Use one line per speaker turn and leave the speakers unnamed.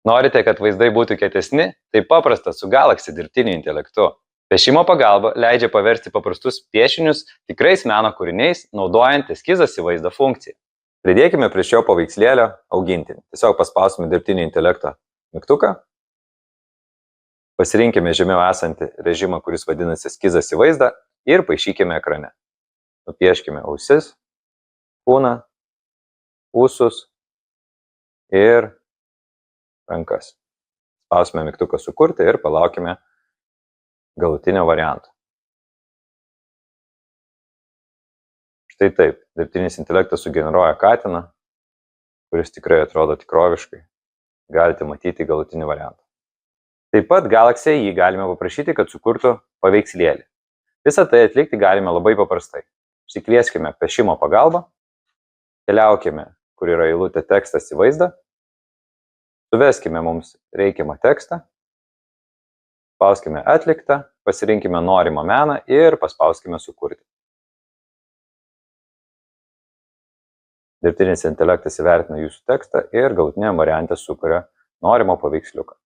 Norite, kad vaizdai būtų kietesni? Tai paprasta su Galaxy dirbtiniu intelektu. Piešimo pagalba leidžia paversti paprastus piešinius tikrais meno kūriniais, naudojant eskizas į vaizdą funkciją. Pridėkime prie šio paveikslėlio augintinį. Tiesiog paspausime dirbtinį intelektą mygtuką. Pasirinkime žemiau esantį režimą, kuris vadinasi eskizas į vaizdą ir paišykime ekrane. Nupieškime ausis, kūną, ūsus ir rankas. Spausime mygtuką sukurti ir palaukime galutinio varianto. Štai taip, dirbtinis intelektas sugeneruoja katiną, kuris tikrai atrodo tikroviškai. Galite matyti galutinį variantą. Taip pat Galaxy jį galime paprašyti, kad sukurtų paveikslėlį. Visą tai atlikti galime labai paprastai. Išsikvieskime piešimo pagalbą, keliaukime, kur yra eilutė tekstas į vaizdą, suveskime mums reikiamą tekstą, spauskime atliktą, pasirinkime norimą meną ir paspauskime sukurti. Dirbtinis intelektas įvertina jūsų tekstą ir galutiniam variante sukuria norimo paveiksliuką.